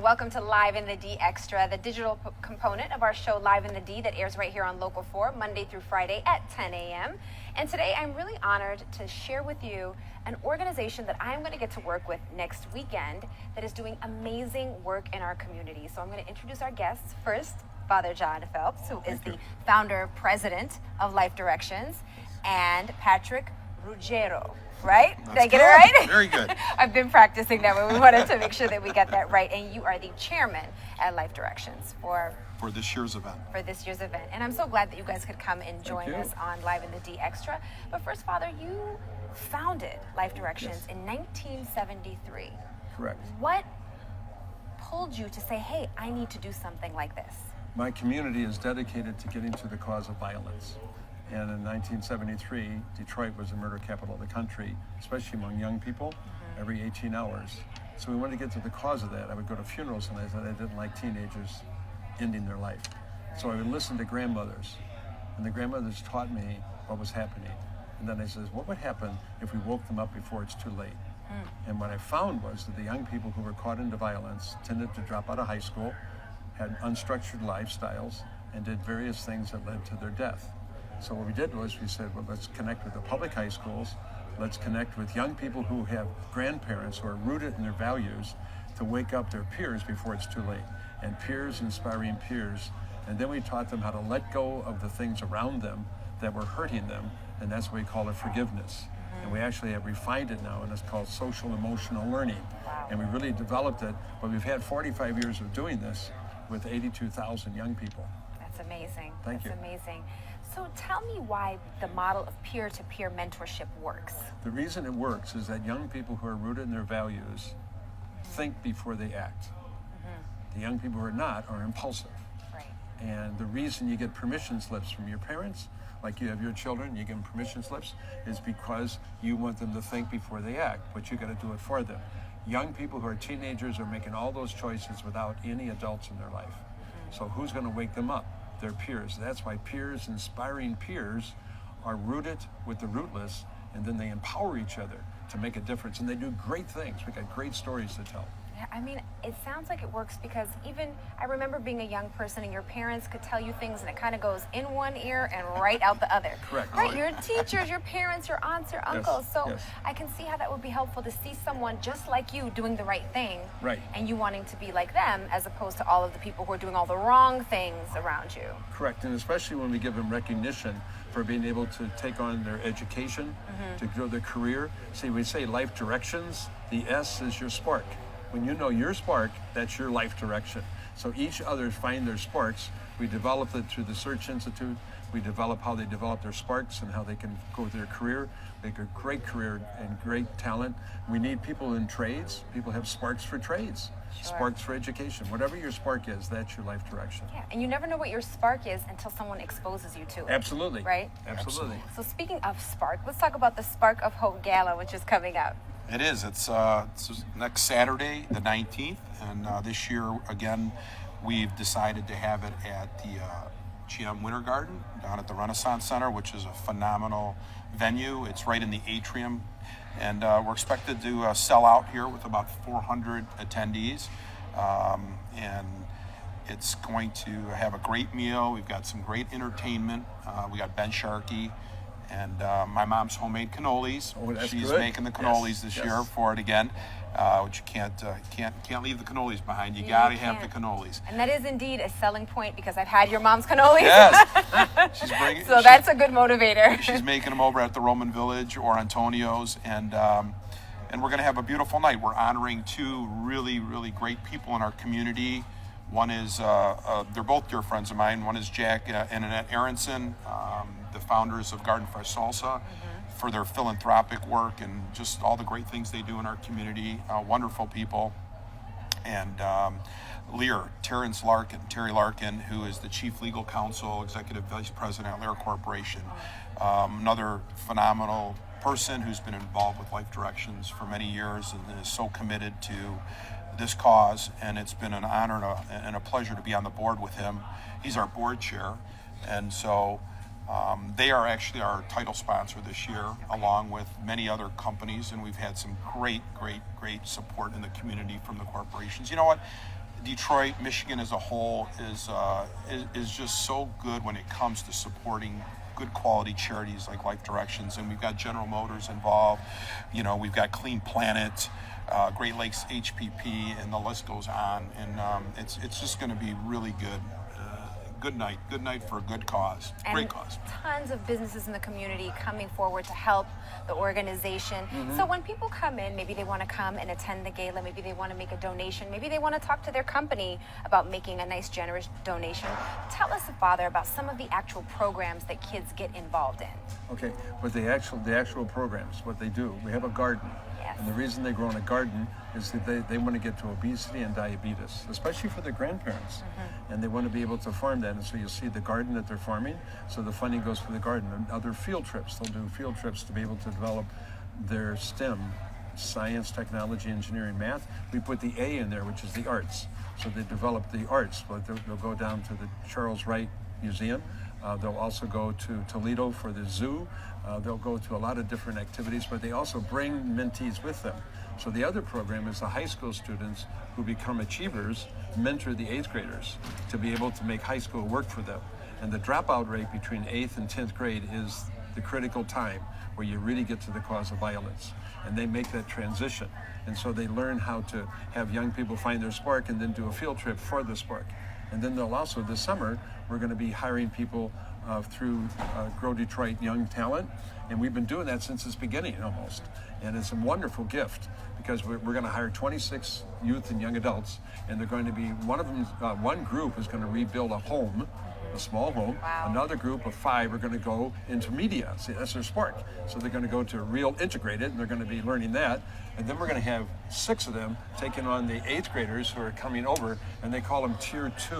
welcome to Live in the D Extra, the digital component of our show Live in the D that airs right here on Local 4, Monday through Friday at 10 a.m. And today I'm really honored to share with you an organization that I'm going to get to work with next weekend that is doing amazing work in our community. So I'm going to introduce our guests. First, Father John Phelps, who is the founder, president of Life Directions, and Patrick Ruggiero. Right? Did I get it right? Very good. I've been practicing that, but we wanted to make sure that we get that right. And you are the chairman at Life Directions for this year's event. And I'm so glad that you guys could come and join us on Live in the D Extra. But first, Father, you founded Life Directions in 1973. Correct. What pulled you to say, hey, I need to do something like this? My community is dedicated to getting to the cause of violence. And in 1973, Detroit was the murder capital of the country, especially among young people, every 18 hours. So we wanted to get to the cause of that. I would go to funerals and I said I didn't like teenagers ending their life. So I would listen to grandmothers, and the grandmothers taught me what was happening. And then I said, what would happen if we woke them up before it's too late? And what I found was that the young people who were caught into violence tended to drop out of high school, had unstructured lifestyles, and did various things that led to their death. So what we did was we said, well, let's connect with the public high schools. Let's connect with young people who have grandparents who are rooted in their values to wake up their peers before it's too late. And peers inspiring peers. And then we taught them how to let go of the things around them that were hurting them. And that's what we call it forgiveness. And we actually have refined it now, and it's called social emotional learning. And we really developed it, but we've had 45 years of doing this with 82,000 young people. That's amazing. Thank you. That's amazing. So tell me why the model of peer-to-peer mentorship works. The reason it works is that young people who are rooted in their values think before they act. The young people who are not are impulsive. Right. And the reason you get permission slips from your parents, like you have your children, you give them permission slips, is because you want them to think before they act, but you got to do it for them. Young people who are teenagers are making all those choices without any adults in their life. So who's going to wake them up? Their peers. That's why peers, inspiring peers, are rooted with the rootless, and then they empower each other to make a difference. And they do great things. We got great stories to tell. Yeah, I mean, it sounds like it works because even I remember being a young person and your parents could tell you things and it kind of goes in one ear and right out the other. Correct. Right, your teachers, your parents, your aunts, your uncles. So yes. I can see how that would be helpful to see someone just like you doing the right thing. Right. And you wanting to be like them as opposed to all of the people who are doing all the wrong things around you. Correct, and especially when we give them recognition for being able to take on their education, to grow their career. See, we say life directions, the S is your spark. When you know your spark, that's your life direction. So each other find their sparks. We develop it through the Search Institute. We develop how they develop their sparks and how they can go with their career, make a great career and great talent. We need people in trades. People have sparks for trades, sparks for education. Whatever your spark is, that's your life direction. Yeah, and you never know what your spark is until someone exposes you to it. Absolutely. Right? Absolutely. So speaking of spark, let's talk about the Spark of Hope Gala, which is coming up. It is. It's next Saturday, the 19th, and this year, again, we've decided to have it at the GM Winter Garden down at the Renaissance Center, which is a phenomenal venue. It's right in the atrium, and we're expected to sell out here with about 400 attendees, and it's going to have a great meal. We've got some great entertainment. We got Ben Sharkey. And my mom's homemade cannolis. Oh, that's She's good. making the cannolis this year for it again, which you can't leave the cannolis behind. You got to have the cannolis. And that is indeed a selling point because I've had your mom's cannolis. Yes, she's bringing. So that's a good motivator. She's making them over at the Roman Village or Antonio's, and we're going to have a beautiful night. We're honoring two really, really great people in our community. One is they're both dear friends of mine. One is Jack and Annette Aronson, the founders of Garden Fresh Salsa, for their philanthropic work and just all the great things they do in our community. Wonderful people. And Lear, Terry Larkin, who is the Chief Legal Counsel, Executive Vice President at Lear Corporation. Another phenomenal person who's been involved with Life Directions for many years and is so committed to this cause, and it's been an honor and a pleasure to be on the board with him. He's our board chair, and so they are actually our title sponsor this year, along with many other companies, and we've had some great support in the community from the corporations. You know what? Detroit, Michigan as a whole is just so good when it comes to supporting good quality charities like Life Directions, and we've got General Motors involved. You know, we've got Clean Planet, Great Lakes HPP, and the list goes on. And it's just going to be really good. Good night for a good cause. And great cause. Tons of businesses in the community coming forward to help the organization. So when people come in, maybe they want to come and attend the gala, maybe they want to make a donation, maybe they want to talk to their company about making a nice, generous donation. Tell us, Father, about some of the actual programs that kids get involved in. Okay, but the actual programs, what they do, we have a garden. Yes. And the reason they grow in a garden is that they want to get to obesity and diabetes, especially for their grandparents. And they want to be able to farm that. And so you'll see the garden that they're farming. So the funding goes for the garden. And other field trips, they'll do field trips to be able to develop their STEM, science, technology, engineering, math. We put the A in there, which is the arts. So they develop the arts. But they'll go down to the Charles Wright Museum. They'll also go to Toledo for the zoo. They'll go to a lot of different activities, but they also bring mentees with them. So the other program is the high school students who become achievers mentor the 8th graders to be able to make high school work for them. And the dropout rate between 8th and 10th grade is the critical time where you really get to the cause of violence. And they make that transition. And so they learn how to have young people find their spark and then do a field trip for the spark. And then they'll also, this summer, we're going to be hiring people through Grow Detroit Young Talent. And we've been doing that since its beginning almost. And it's a wonderful gift because we're going to hire 26 youth and young adults. And they're going to be, one group is going to rebuild a home, a small home. Wow. Another group of 5 are going to go into media. See, that's their spark. So they're going to go to Real Integrated, and they're going to be learning that. And then we're going to have 6 of them taking on the 8th graders who are coming over, and they call them Tier 2,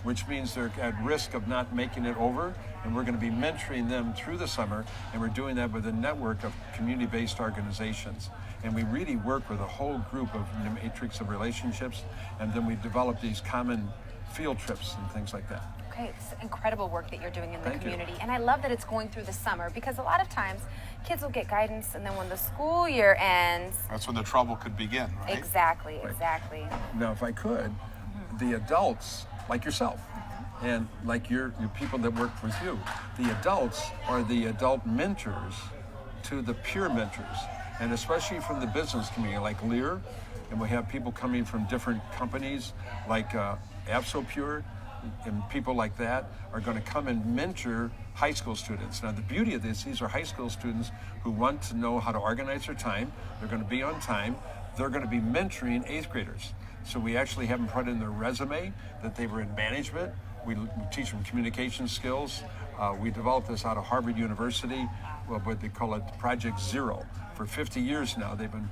which means they're at risk of not making it over. And we're going to be mentoring them through the summer, and we're doing that with a network of community-based organizations. And we really work with a whole group of matrix of relationships, and then we develop these common field trips and things like that. Okay, it's incredible work that you're doing in the Thank you. community. And I love that it's going through the summer because a lot of times kids will get guidance and then when the school year ends. That's when the trouble could begin, right? Exactly, exactly. Now, if I could, the adults, like yourself, and like your people that work with you, the adults are the adult mentors to the peer mentors, and especially from the business community, like Lear, and we have people coming from different companies, like AbsoPure, and people like that are going to come and mentor high school students. Now, the beauty of this, these are high school students who want to know how to organize their time. They're going to be on time. They're going to be mentoring 8th graders. So we actually have them put in their resume that they were in management. We teach them communication skills. We developed this out of Harvard University, what they call it Project Zero. For 50 years now, they've been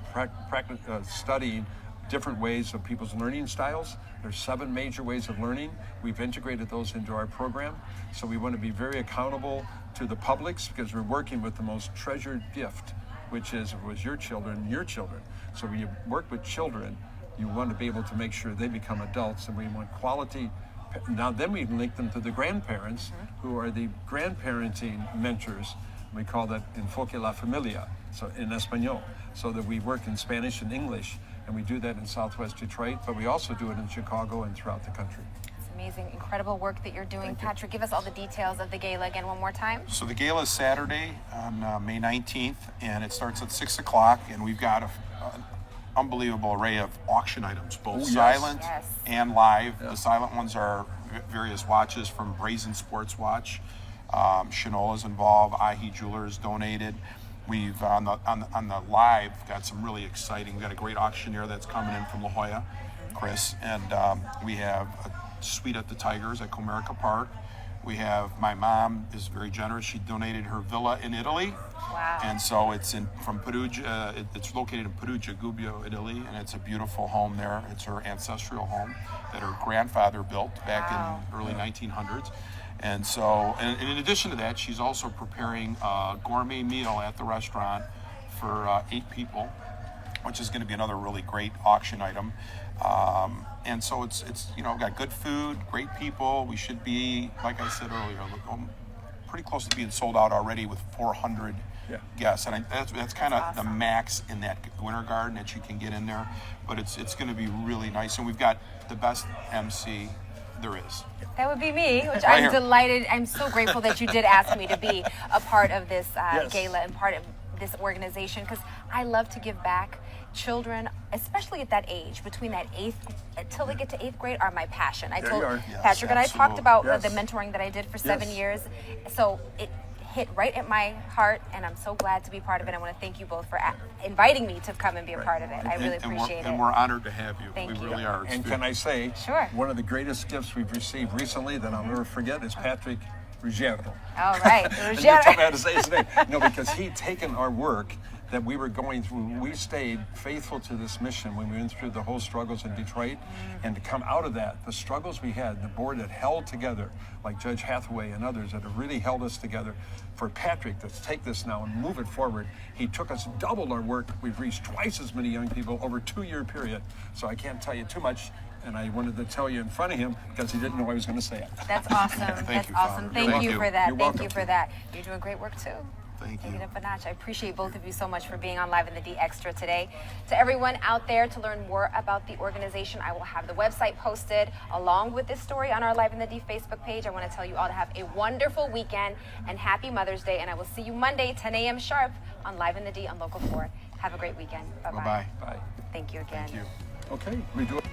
studying different ways of people's learning styles. There's 7 major ways of learning. We've integrated those into our program. So we want to be very accountable to the publics because we're working with the most treasured gift, which was your children. So when you work with children, you want to be able to make sure they become adults, and we want quality. Now then we link them to the grandparents who are the grandparenting mentors. We call that Enfoque la Familia, so in Espanol, so that we work in Spanish and English, and we do that in Southwest Detroit, but we also do it in Chicago and throughout the country. It's amazing, incredible work that you're doing. Patrick, give us all the details of the gala again one more time. So the gala is Saturday on May 19th, and it starts at 6 o'clock, and we've got an unbelievable array of auction items, both yes. silent Yes. and live. The silent ones are various watches from Brazen Sports Watch. Shinola's involved. Ahi Jewelers donated. We've on the live got some really exciting. We've got a great auctioneer that's coming in from La Jolla, Chris, and we have a suite at the Tigers at Comerica Park. We have, my mom is very generous. She donated her villa in Italy. Wow. And so it's from Perugia. It's located in Perugia, Gubbio, Italy, and it's a beautiful home there. It's her ancestral home that her grandfather built back in early 1900s. And so, and in addition to that, she's also preparing a gourmet meal at the restaurant for 8 people, which is going to be another really great auction item. And so it's got good food, great people. We should be, like I said earlier, pretty close to being sold out already with 400 guests, and that's kind of the max in that winter garden that you can get in there. But it's going to be really nice, and we've got the best MC there is. That would be me, which Right I'm here. delighted. I'm so grateful that you did ask me to be a part of this Yes. gala and part of this organization, because I love to give back. Children, especially at that age, between that 8th until they get to 8th grade, are my passion. I There told you are. Yes, Patrick and I talked absolutely. about Yes. the mentoring that I did for 7 Yes. years. So it hit right at my heart, and I'm so glad to be part of it. I want to thank you both for inviting me to come and be a part of it. I really appreciate and it. we're honored to have you. Thank we you. really are. And can I say, Sure. one of the greatest gifts we've received recently that I'll never forget is Patrick Ruggiero. All right. And you tell me how to say his name. No, because he'd taken our work that we were going through. We stayed faithful to this mission when we went through the whole struggles in Detroit. And to come out of that, the struggles we had, the board that held together, like Judge Hathaway and others that have really held us together. For Patrick to take this now and move it forward, he took us, doubled our work. We've reached twice as many young people over a 2-year period. So I can't tell you too much. And I wanted to tell you in front of him because he didn't know I was going to say it. That's awesome. That's you, awesome. Father. Thank Thank you you. for that. You're Thank welcome. you for that. You're doing great work too. Thank Take you. it up a notch. I appreciate both of you so much for being on Live in the D Extra today. To everyone out there, to learn more about the organization, I will have the website posted along with this story on our Live in the D Facebook page. I want to tell you all to have a wonderful weekend and happy Mother's Day. And I will see you Monday, 10 a.m. sharp on Live in the D on Local 4. Have a great weekend. Bye-bye. Bye-bye. Bye. Thank you again. Thank you. Okay, we do it.